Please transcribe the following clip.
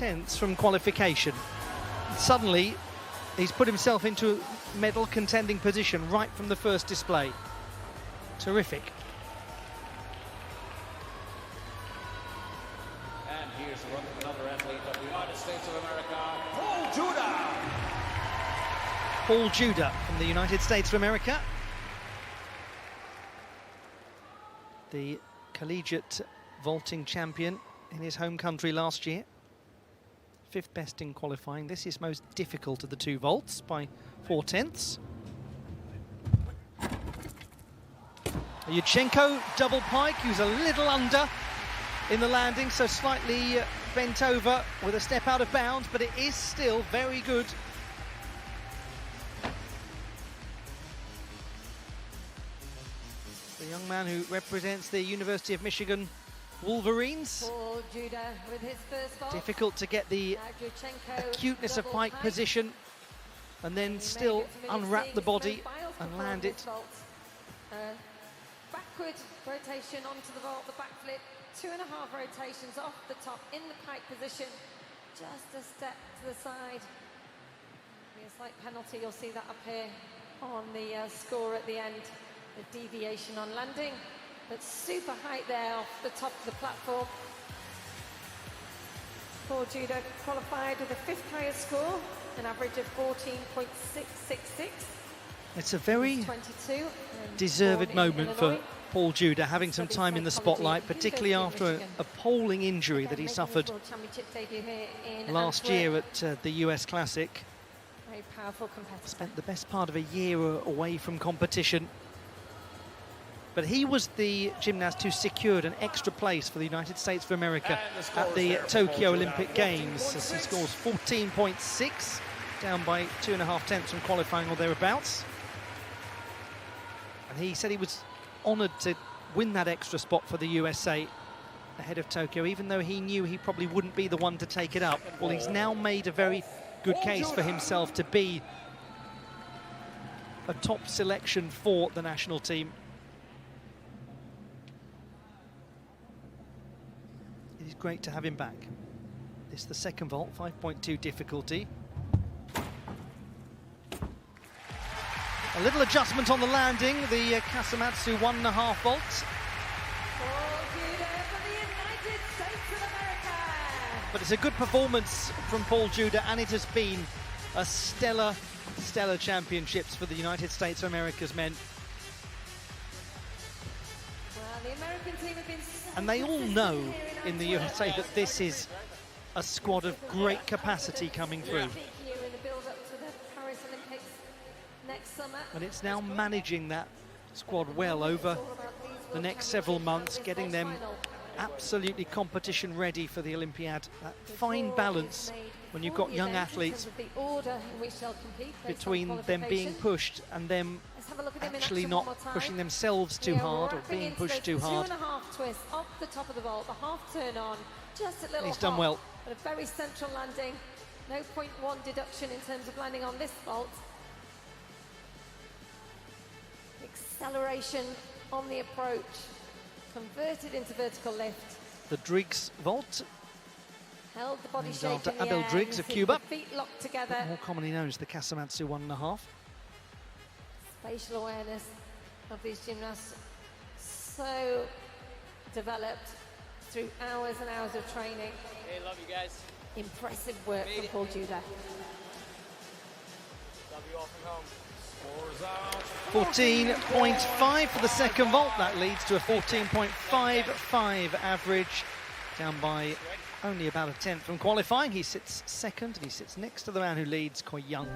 tenths from qualification. Suddenly, he's put himself into a medal contending position right from the first display. Terrific. And here's another athlete of the United States of America, Paul JUDA. Paul JUDA from the United States of America. The collegiate vaulting champion in his home country last year. 5th best in qualifying. This is most difficult of the 2 vaults by 4 tenths. Yudchenko double pike, who's a little under in the landing, so slightly bent over with a step out of bounds, but it is still very good. The young man who represents the University of Michigan Wolverines. Paul JUDA with his first vault. Difficult to get the acuteness of pike position and then still unwrap the body and land it. Backward rotation onto the vault, the back flip, 2.5 rotations off the top in the pike position, just a step to the side. A slight penalty, you'll see that up here on the score at the end, the deviation on landing, but super height there off the top of the platform. Paul JUDA qualified with a 5th highest score, an average of 14.666. It's a very deserved moment for Paul JUDA, having some time in the spotlight, particularly after an appalling injury that he suffered last year at the US Classic. Very powerful competitor. Spent the best part of a year away from competition. But he was the gymnast who secured an extra place for the United States of America at the Tokyo Olympic Games, as he scores 14.6, down by 2.5 tenths from qualifying or thereabouts. And he said he was honoured to win that extra spot for the USA ahead of Tokyo, even though he knew he probably wouldn't be the one to take it up. Well, he's now made a very good case for himself to be a top selection for the national team. It is great to have him back. This is the 2nd vault, 5.2 difficulty. A little adjustment on the landing, the Kasamatsu 1.5 vaults. But it's a good performance from Paul JUDA, and it has been a stellar championships for the United States of America's men. Well, the American team have been and they all know in the USA that this is a squad of great capacity coming through. And it's now managing that squad well over the next several months, getting them absolutely competition ready for the Olympiad. That fine balance when you've got young athletes between them being pushed and them actually not pushing themselves too hard or being pushed too hard. 2.5 twists off the top of the vault, the half turn on, just a little He's done well. But a very central landing, no 0.1 deduction in terms of landing on this vault. Acceleration on the approach, converted into vertical lift. The Driggs vault. Held the body shape in the Abel air. Driggs of Cuba. Feet locked together. More commonly known as the Kasamatsu 1.5. Spatial awareness of these gymnasts, so developed through hours and hours of training. Hey, love you guys. Impressive work from Paul JUDA. Love you all from home. 14.5 for the 2nd vault. That leads to a 14.55 average, down by only about a tenth from qualifying. He sits 2nd, and he sits next to the man who leads, Koi Young.